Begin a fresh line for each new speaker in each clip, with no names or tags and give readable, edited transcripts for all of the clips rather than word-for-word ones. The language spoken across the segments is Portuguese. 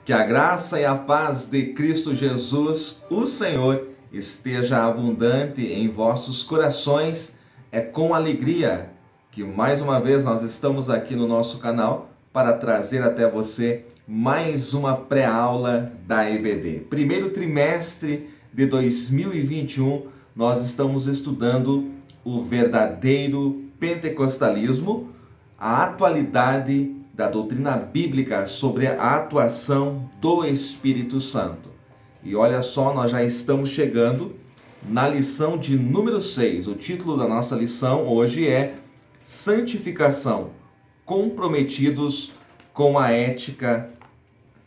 Que a graça e a paz de Cristo Jesus, o Senhor, esteja abundante em vossos corações. É com alegria que mais uma vez nós estamos aqui no nosso canal para trazer até você mais uma pré-aula da EBD. Primeiro trimestre de 2021, nós estamos estudando o verdadeiro pentecostalismo, a atualidade da doutrina bíblica sobre a atuação do Espírito Santo. E olha só, nós já estamos chegando na lição de número 6. O título da nossa lição hoje é Santificação, comprometidos com a ética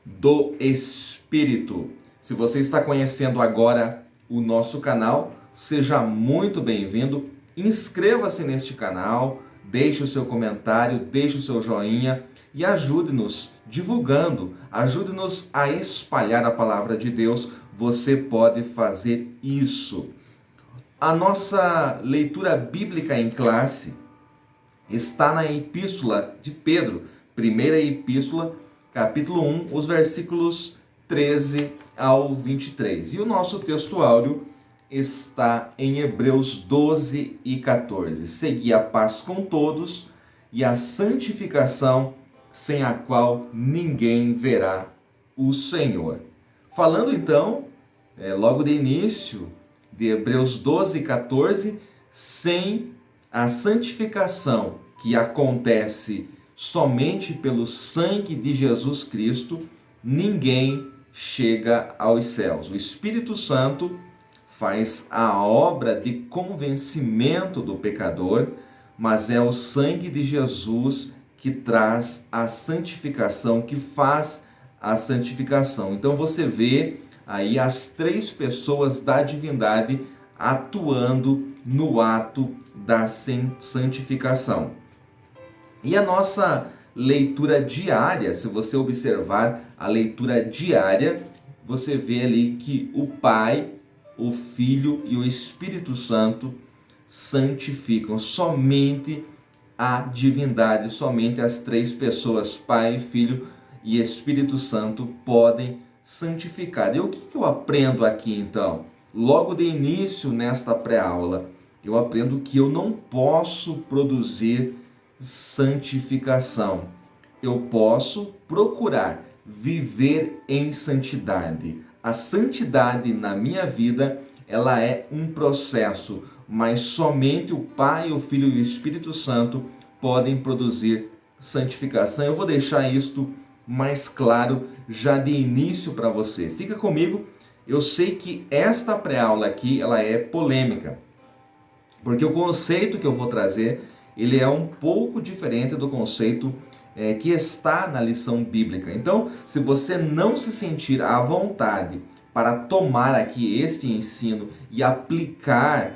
do Espírito. Se você está conhecendo agora o nosso canal, seja muito bem-vindo. Inscreva-se neste canal, deixe o seu comentário, deixe o seu joinha e ajude-nos divulgando, ajude-nos a espalhar a palavra de Deus. Você pode fazer isso. A nossa leitura bíblica em classe está na Epístola de Pedro, primeira Epístola, capítulo 1, os versículos 13 ao 23. E o nosso texto áureo está em Hebreus 12 e 14. Segui a paz com todos e a santificação, sem a qual ninguém verá o Senhor. Falando então, logo de início, de Hebreus 12 e 14, sem a santificação que acontece somente pelo sangue de Jesus Cristo, ninguém chega aos céus. O Espírito Santo faz a obra de convencimento do pecador, mas é o sangue de Jesus que traz a santificação, que faz a santificação. Então você vê aí as três pessoas da divindade atuando no ato da santificação. E a nossa leitura diária, se você observar a leitura diária, você vê ali que o Pai, o Filho e o Espírito Santo santificam. Somente a divindade, somente as três pessoas, Pai, Filho e Espírito Santo, podem santificar. E o que eu aprendo aqui então? Logo de início nesta pré-aula, eu aprendo que eu não posso produzir santificação. Eu posso procurar viver em santidade. A santidade na minha vida, ela é um processo, mas somente o Pai, o Filho e o Espírito Santo podem produzir santificação. Eu vou deixar isto mais claro já de início para você. Fica comigo. Eu sei que esta pré-aula aqui, ela é polêmica, porque o conceito que eu vou trazer, ele é um pouco diferente do conceito que está na lição bíblica. Então, se você não se sentir à vontade para tomar aqui este ensino e aplicar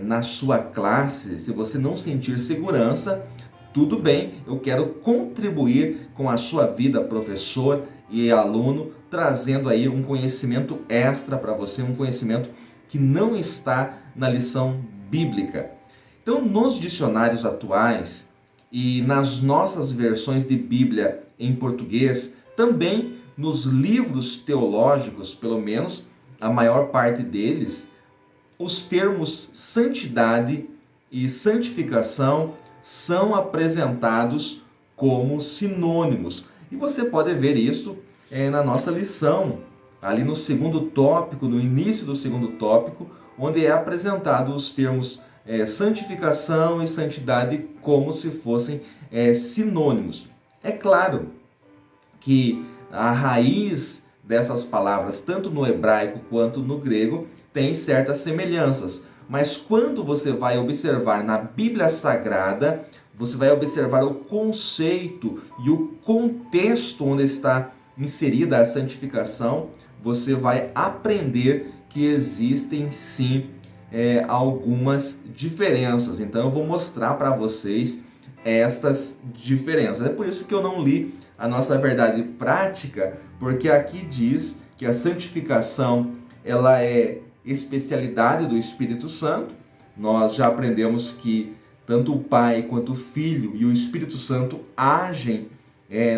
na sua classe, se você não sentir segurança, tudo bem, eu quero contribuir com a sua vida, professor e aluno, trazendo aí um conhecimento extra para você, um conhecimento que não está na lição bíblica. Então, nos dicionários atuais e nas nossas versões de Bíblia em português, também nos livros teológicos, pelo menos a maior parte deles, os termos santidade e santificação são apresentados como sinônimos. E você pode ver isso na nossa lição, ali no segundo tópico, no início do segundo tópico, onde é apresentado os termos santificação e santidade como se fossem sinônimos. É claro que a raiz dessas palavras, tanto no hebraico quanto no grego, tem certas semelhanças. Mas quando você vai observar na Bíblia Sagrada, você vai observar o conceito e o contexto onde está inserida a santificação, você vai aprender que existem sim algumas diferenças. Então eu vou mostrar para vocês estas diferenças. É por isso que eu não li a nossa verdade prática, porque aqui diz que a santificação ela é especialidade do Espírito Santo. Nós já aprendemos que tanto o Pai quanto o Filho e o Espírito Santo agem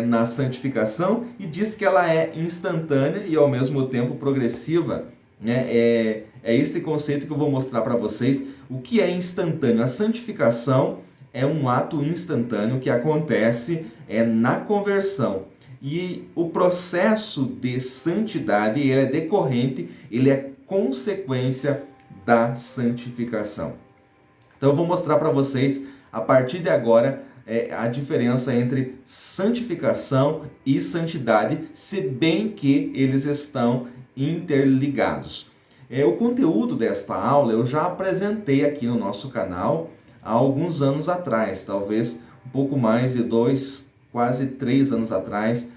na santificação e diz que ela é instantânea e ao mesmo tempo progressiva. É esse conceito que eu vou mostrar para vocês. O que é instantâneo? A santificação é um ato instantâneo que acontece na conversão. E o processo de santidade ele é decorrente, ele é consequência da santificação. Então eu vou mostrar para vocês, a partir de agora, a diferença entre santificação e santidade, se bem que eles estão interligados. O conteúdo desta aula eu já apresentei aqui no nosso canal há alguns anos atrás, talvez um pouco mais de 2, quase 3 anos atrás,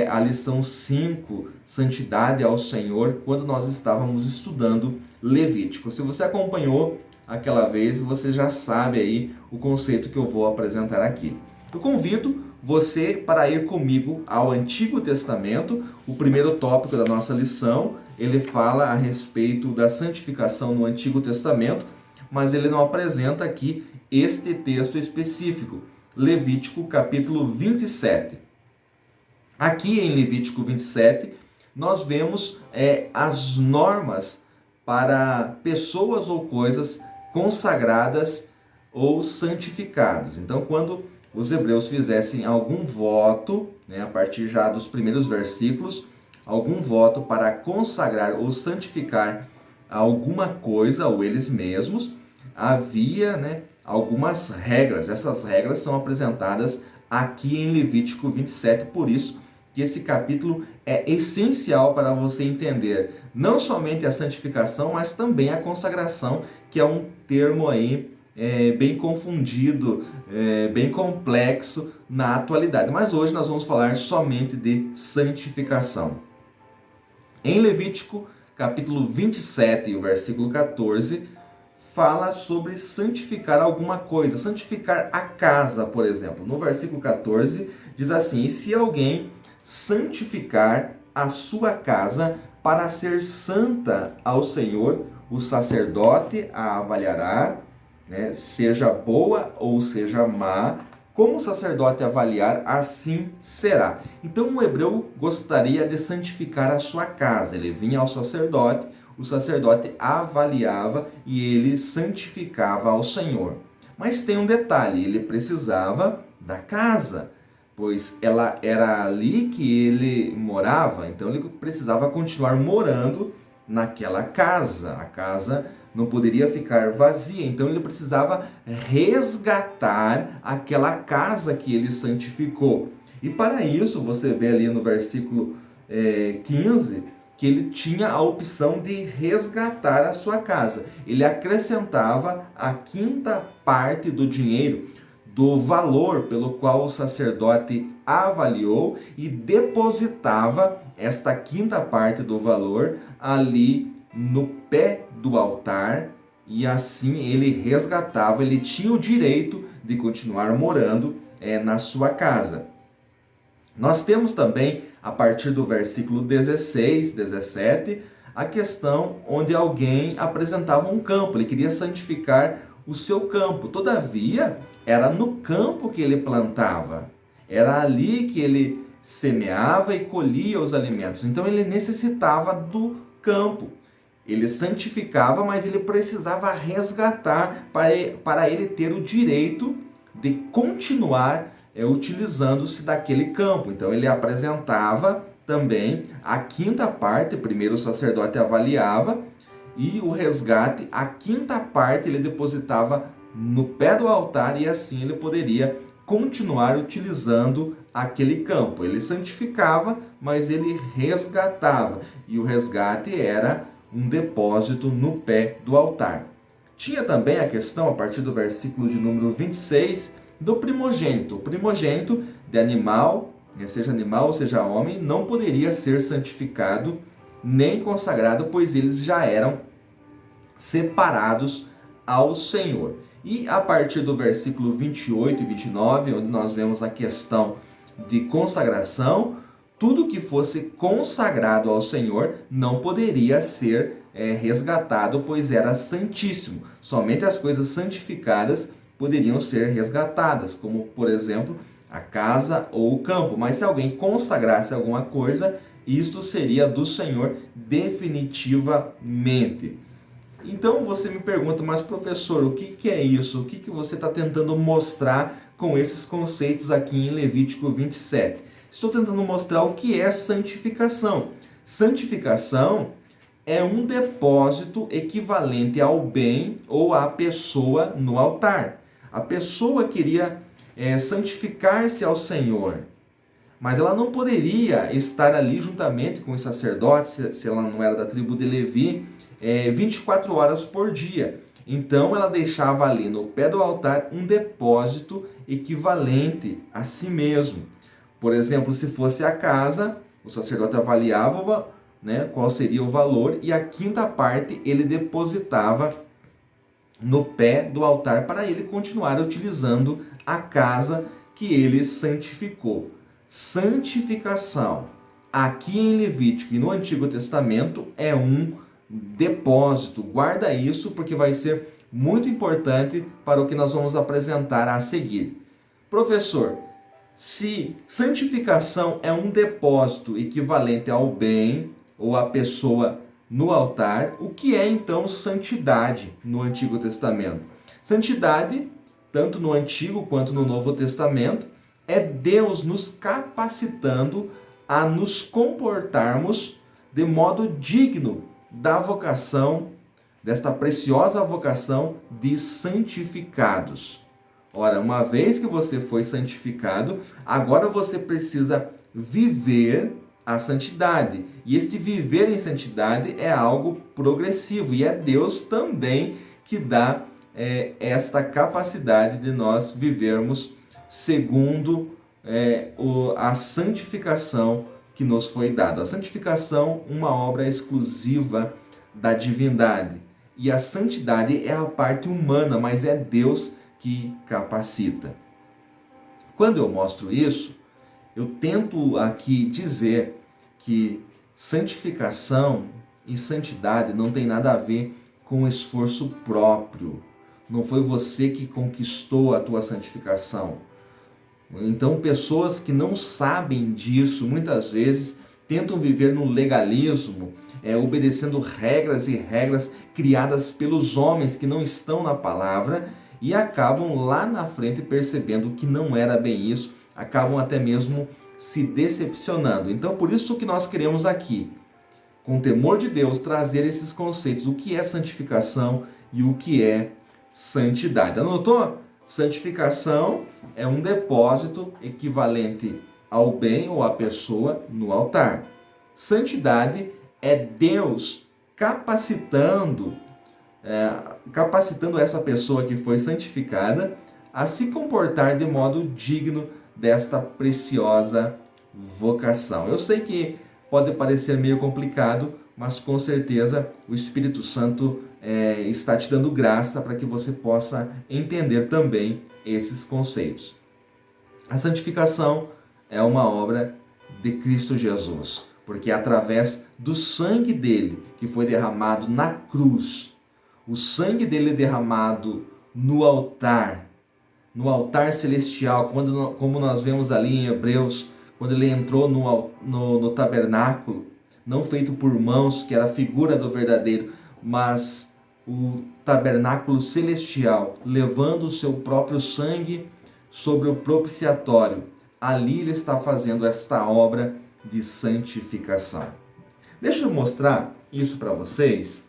a lição 5, Santidade ao Senhor, quando nós estávamos estudando Levítico. Se você acompanhou aquela vez, você já sabe aí o conceito que eu vou apresentar aqui. Eu convido você para ir comigo ao Antigo Testamento. O primeiro tópico da nossa lição, ele fala a respeito da santificação no Antigo Testamento, mas ele não apresenta aqui este texto específico. Levítico capítulo 27. Aqui em Levítico 27, nós vemos as normas para pessoas ou coisas consagradas ou santificadas. Então, quando os hebreus fizessem algum voto, a partir já dos primeiros versículos, algum voto para consagrar ou santificar alguma coisa ou eles mesmos, havia algumas regras. Essas regras são apresentadas aqui em Levítico 27, por isso que esse capítulo é essencial para você entender não somente a santificação, mas também a consagração, que é um termo aí bem confundido, bem complexo na atualidade. Mas hoje nós vamos falar somente de santificação. Em Levítico, capítulo 27, o versículo 14, fala sobre santificar alguma coisa, santificar a casa, por exemplo. No versículo 14, diz assim: e se alguém santificar a sua casa para ser santa ao Senhor, o sacerdote a avaliará, seja boa ou seja má, como o sacerdote avaliar, assim será. Então o hebreu gostaria de santificar a sua casa. Ele vinha ao sacerdote, o sacerdote avaliava e ele santificava ao Senhor. Mas tem um detalhe, ele precisava da casa, pois ela era ali que ele morava, então ele precisava continuar morando naquela casa. A casa não poderia ficar vazia, então ele precisava resgatar aquela casa que ele santificou. E para isso, você vê ali no versículo 15, que ele tinha a opção de resgatar a sua casa. Ele acrescentava a quinta parte do dinheiro, do valor pelo qual o sacerdote avaliou, e depositava esta quinta parte do valor ali no pé do altar, e assim ele resgatava, ele tinha o direito de continuar morando na sua casa. Nós temos também, a partir do versículo 16, 17, a questão onde alguém apresentava um campo, ele queria santificar o seu campo. Todavia, era no campo que ele plantava, era ali que ele semeava e colhia os alimentos. Então ele necessitava do campo. Ele santificava, mas ele precisava resgatar para ele ter o direito de continuar utilizando-se daquele campo. Então ele apresentava também a quinta parte. Primeiro o sacerdote avaliava, e o resgate, a quinta parte, ele depositava no pé do altar, e assim ele poderia continuar utilizando aquele campo. Ele santificava, mas ele resgatava, e o resgate era um depósito no pé do altar. Tinha também a questão, a partir do versículo de número 26, do primogênito. O primogênito de animal, animal ou seja homem, não poderia ser santificado nem consagrado, pois eles já eram separados ao Senhor. E a partir do versículo 28 e 29, onde nós vemos a questão de consagração, tudo que fosse consagrado ao Senhor não poderia ser resgatado, pois era santíssimo. Somente as coisas santificadas poderiam ser resgatadas, como, por exemplo, a casa ou o campo. Mas se alguém consagrasse alguma coisa, isto seria do Senhor definitivamente. Então você me pergunta, mas professor, o que é isso? O que você está tentando mostrar com esses conceitos aqui em Levítico 27? Estou tentando mostrar o que é santificação. Santificação é um depósito equivalente ao bem ou à pessoa no altar. A pessoa queria santificar-se ao Senhor, mas ela não poderia estar ali juntamente com os sacerdotes, se ela não era da tribo de Levi, 24 horas por dia. Então ela deixava ali no pé do altar um depósito equivalente a si mesmo. Por exemplo, se fosse a casa, o sacerdote avaliava, qual seria o valor, e a quinta parte ele depositava no pé do altar para ele continuar utilizando a casa que ele santificou. Santificação, aqui em Levítico e no Antigo Testamento, é um depósito. Guarda isso porque vai ser muito importante para o que nós vamos apresentar a seguir. Professor, se santificação é um depósito equivalente ao bem ou à pessoa no altar, o que é então santidade no Antigo Testamento? Santidade, tanto no Antigo quanto no Novo Testamento, é Deus nos capacitando a nos comportarmos de modo digno da vocação, desta preciosa vocação de santificados. Ora, uma vez que você foi santificado, agora você precisa viver a santidade. E este viver em santidade é algo progressivo. E é Deus também que dá esta capacidade de nós vivermos segundo a santificação que nos foi dada. A santificação, uma obra exclusiva da divindade. E a santidade é a parte humana, mas é Deus que capacita. Quando eu mostro isso, eu tento aqui dizer que santificação e santidade não tem nada a ver com esforço próprio. Não foi você que conquistou a tua santificação. Então, pessoas que não sabem disso, muitas vezes, tentam viver no legalismo, obedecendo regras e regras criadas pelos homens que não estão na palavra e acabam lá na frente percebendo que não era bem isso, acabam até mesmo se decepcionando. Então, por isso que nós queremos aqui, com temor de Deus, trazer esses conceitos, o que é santificação e o que é santidade. Anotou? Santificação é um depósito equivalente ao bem ou à pessoa no altar. Santidade é Deus capacitando essa pessoa que foi santificada a se comportar de modo digno desta preciosa vocação. Eu sei que pode parecer meio complicado, mas com certeza o Espírito Santo está te dando graça para que você possa entender também esses conceitos. A santificação é uma obra de Cristo Jesus, porque é através do sangue dele que foi derramado na cruz, o sangue dele derramado no altar celestial, como nós vemos ali em Hebreus, quando ele entrou no tabernáculo, não feito por mãos, que era a figura do verdadeiro, mas o tabernáculo celestial, levando o seu próprio sangue sobre o propiciatório. Ali ele está fazendo esta obra de santificação. Deixa eu mostrar isso para vocês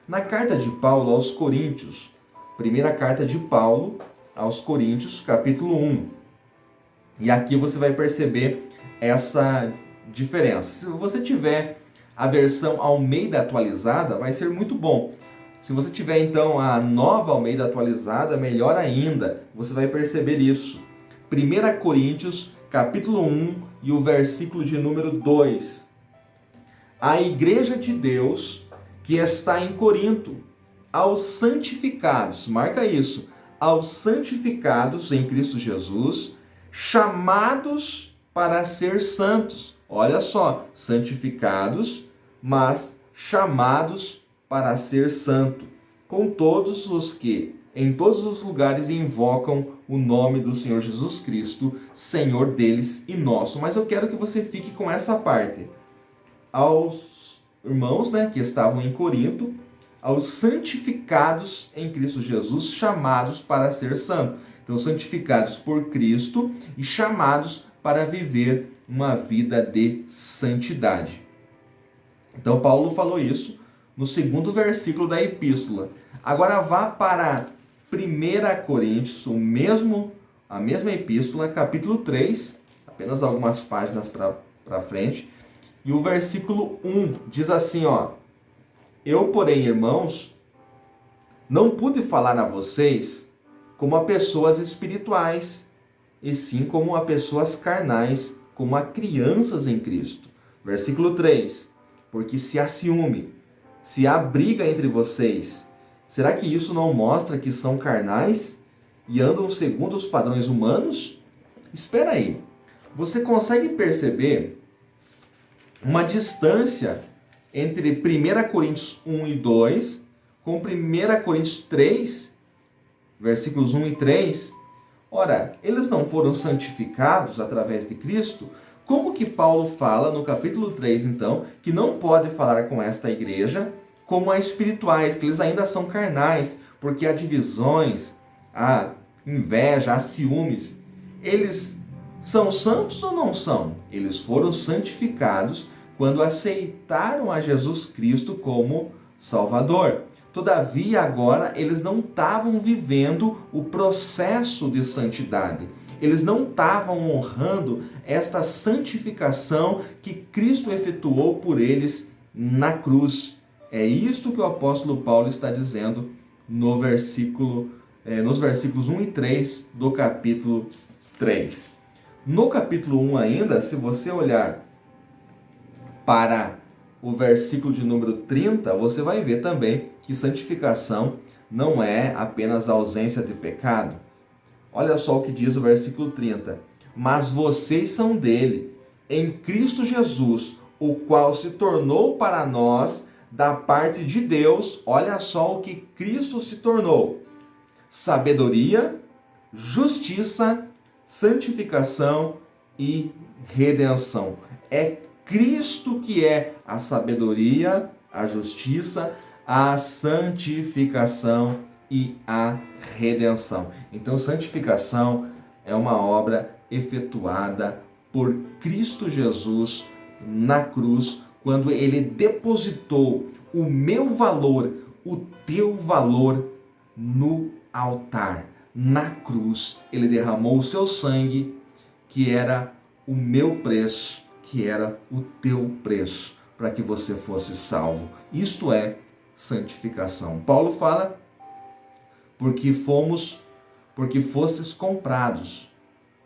na carta de Paulo aos Coríntios. Primeira carta de Paulo aos Coríntios, capítulo 1. E aqui você vai perceber essa diferença. Se você tiver a versão Almeida atualizada, vai ser muito bom. Se você tiver então a nova Almeida atualizada, melhor ainda, você vai perceber isso. 1 Coríntios, capítulo 1 e o versículo de número 2. A igreja de Deus que está em Corinto, aos santificados, marca isso, aos santificados em Cristo Jesus, chamados para ser santos. Olha só, santificados, mas chamados para ser santo, com todos os que em todos os lugares invocam o nome do Senhor Jesus Cristo, Senhor deles e nosso. Mas eu quero que você fique com essa parte. Aos irmãos, né, que estavam em Corinto, aos santificados em Cristo Jesus, chamados para ser santo. Então, santificados por Cristo e chamados para viver uma vida de santidade. Então, Paulo falou isso no segundo versículo da epístola. Agora vá para 1 Coríntios, a mesma epístola, capítulo 3, apenas algumas páginas para frente, e o versículo 1 diz assim, ó: Eu, porém, irmãos, não pude falar a vocês como a pessoas espirituais, e sim como a pessoas carnais, como a crianças em Cristo. Versículo 3: Porque se há ciúme, se há briga entre vocês, será que isso não mostra que são carnais e andam segundo os padrões humanos? Espera aí, você consegue perceber uma distância entre 1 Coríntios 1 e 2 com 1 Coríntios 3, versículos 1 e 3? Ora, eles não foram santificados através de Cristo? Como que Paulo fala no capítulo 3, então, que não pode falar com esta igreja como a espirituais, que eles ainda são carnais, porque há divisões, há inveja, há ciúmes. Eles são santos ou não são? Eles foram santificados quando aceitaram a Jesus Cristo como Salvador. Todavia, agora, eles não estavam vivendo o processo de santidade. Eles não estavam honrando esta santificação que Cristo efetuou por eles na cruz. É isto que o apóstolo Paulo está dizendo nos versículos 1 e 3 do capítulo 3. No capítulo 1 ainda, se você olhar para o versículo de número 30, você vai ver também que santificação não é apenas a ausência de pecado. Olha só o que diz o versículo 30. Mas vocês são dele, em Cristo Jesus, o qual se tornou para nós da parte de Deus. Olha só o que Cristo se tornou: sabedoria, justiça, santificação e redenção. É Cristo que é a sabedoria, a justiça, a santificação e a redenção. Então, santificação é uma obra efetuada por Cristo Jesus na cruz, quando ele depositou o meu valor, o teu valor no altar. Na cruz, ele derramou o seu sangue, que era o meu preço, que era o teu preço, para que você fosse salvo. Isto é santificação. Paulo fala: porque fostes comprados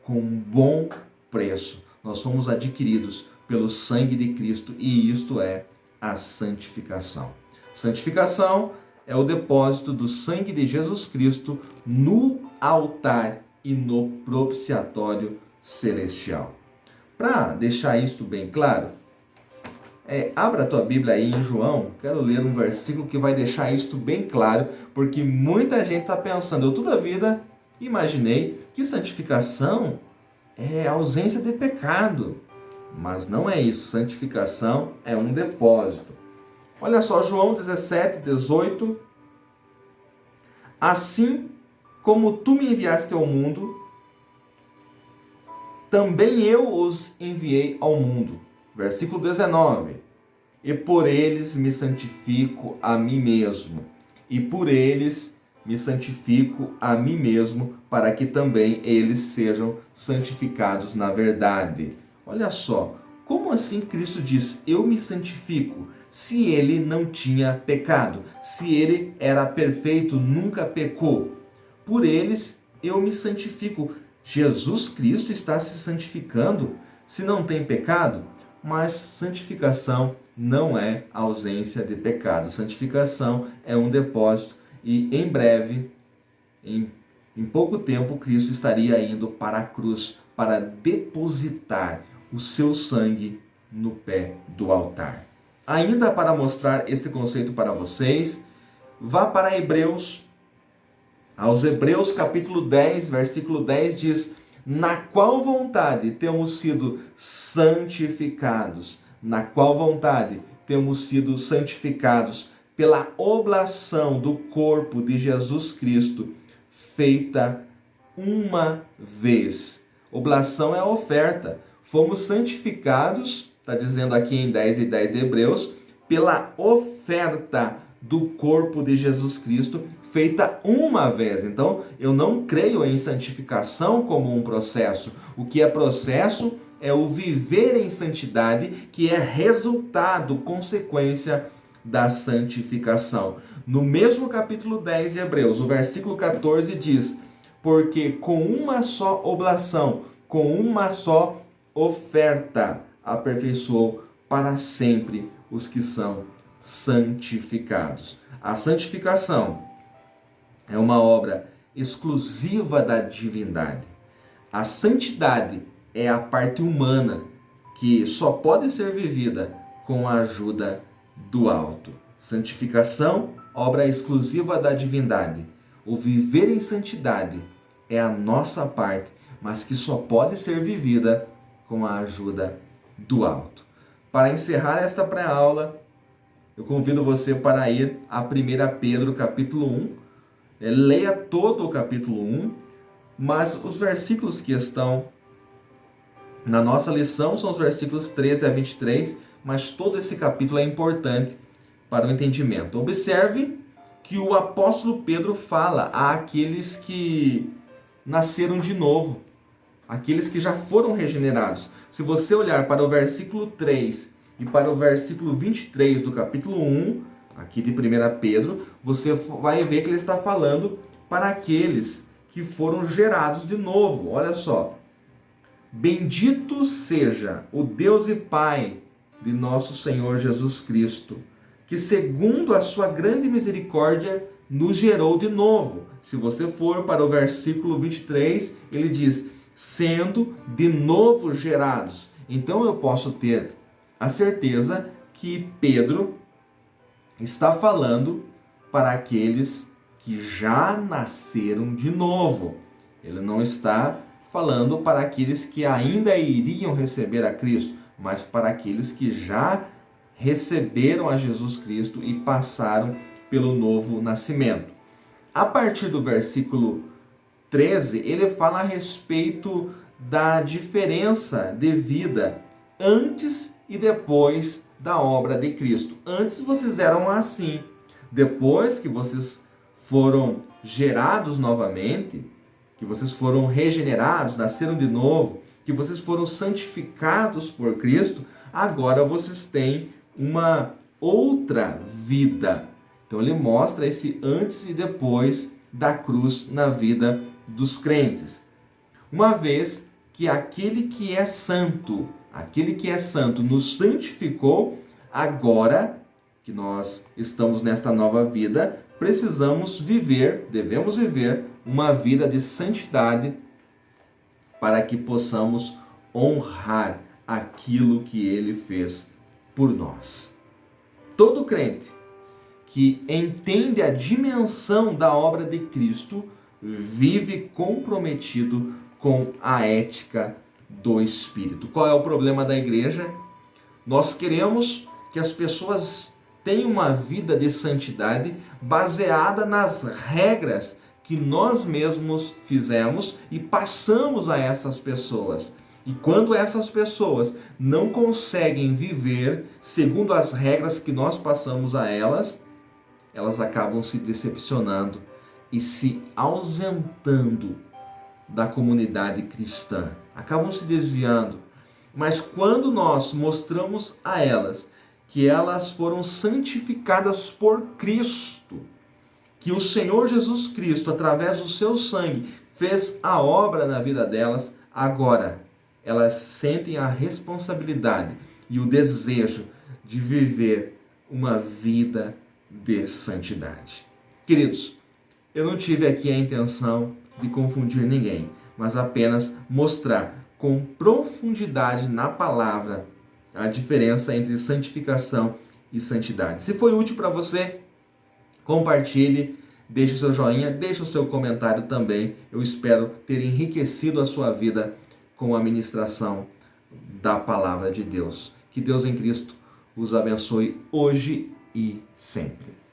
com um bom preço. Nós fomos adquiridos pelo sangue de Cristo, e isto é a santificação. Santificação é o depósito do sangue de Jesus Cristo no altar e no propiciatório celestial. Para deixar isto bem claro, abra a tua Bíblia aí em João. Quero ler um versículo que vai deixar isto bem claro, porque muita gente está pensando, eu toda a vida imaginei que santificação é ausência de pecado, mas não é isso. Santificação é um depósito. Olha só, João 17, 18. Assim como tu me enviaste ao mundo, também eu os enviei ao mundo. Versículo 19. E por eles me santifico a mim mesmo, e por eles me santifico a mim mesmo, para que também eles sejam santificados na verdade. Olha só, como assim Cristo diz, eu me santifico, se ele não tinha pecado, se ele era perfeito, nunca pecou? Por eles eu me santifico. Jesus Cristo está se santificando se não tem pecado? Mas santificação não é ausência de pecado. Santificação é um depósito, e em breve, em pouco tempo, Cristo estaria indo para a cruz para depositar o seu sangue no pé do altar. Ainda para mostrar este conceito para vocês, vá para Hebreus, Aos Hebreus capítulo 10, versículo 10 diz: na qual vontade temos sido santificados, na qual vontade temos sido santificados pela oblação do corpo de Jesus Cristo, feita uma vez. Oblação é a oferta. Fomos santificados, está dizendo aqui em 10:10 de Hebreus, pela oferta do corpo de Jesus Cristo, feita uma vez. Então, eu não creio em santificação como um processo. O que é processo é o viver em santidade, que é resultado, consequência da santificação. No mesmo capítulo 10 de Hebreus, o versículo 14 diz: porque com uma só oblação, com uma só oferta, aperfeiçoou para sempre os que são santificados. A santificação é uma obra exclusiva da divindade. A santidade é a parte humana que só pode ser vivida com a ajuda do alto. Santificação, obra exclusiva da divindade. O viver em santidade é a nossa parte, mas que só pode ser vivida com a ajuda do alto. Para encerrar esta pré-aula, eu convido você para ir a 1 Pedro capítulo 1. Leia todo o capítulo 1, mas os versículos que estão na nossa lição são os versículos 13 a 23, mas todo esse capítulo é importante para o entendimento. Observe que o apóstolo Pedro fala àqueles que nasceram de novo, aqueles que já foram regenerados. Se você olhar para o versículo 3 e para o versículo 23 do capítulo 1, aqui de 1 Pedro, você vai ver que ele está falando para aqueles que foram gerados de novo. Olha só. Bendito seja o Deus e Pai de nosso Senhor Jesus Cristo, que segundo a sua grande misericórdia nos gerou de novo. Se você for para o versículo 23, ele diz: sendo de novo gerados. Então eu posso ter a certeza que Pedro está falando para aqueles que já nasceram de novo. Ele não está falando para aqueles que ainda iriam receber a Cristo, mas para aqueles que já receberam a Jesus Cristo e passaram pelo novo nascimento. A partir do versículo 13, ele fala a respeito da diferença de vida antes e depois da obra de Cristo. Antes vocês eram assim. Depois que vocês foram gerados novamente, que vocês foram regenerados, nasceram de novo, que vocês foram santificados por Cristo, agora vocês têm uma outra vida. Então ele mostra esse antes e depois da cruz na vida dos crentes. Uma vez que aquele que é santo nos santificou, agora que nós estamos nesta nova vida, devemos viver uma vida de santidade para que possamos honrar aquilo que ele fez por nós. Todo crente que entende a dimensão da obra de Cristo vive comprometido com a ética do Espírito. Qual é o problema da igreja? Nós queremos que as pessoas tenham uma vida de santidade baseada nas regras que nós mesmos fizemos e passamos a essas pessoas. E quando essas pessoas não conseguem viver segundo as regras que nós passamos a elas, elas acabam se decepcionando e se ausentando da comunidade cristã. Acabam se desviando. Mas quando nós mostramos a elas que elas foram santificadas por Cristo, que o Senhor Jesus Cristo, através do seu sangue, fez a obra na vida delas, agora elas sentem a responsabilidade e o desejo de viver uma vida de santidade. Queridos, eu não tive aqui a intenção de confundir ninguém, mas apenas mostrar com profundidade na palavra a diferença entre santificação e santidade. Se foi útil para você, compartilhe, Deixe o seu joinha, deixe o seu comentário também. Eu espero ter enriquecido a sua vida com a ministração da palavra de Deus. Que Deus em Cristo os abençoe hoje e sempre.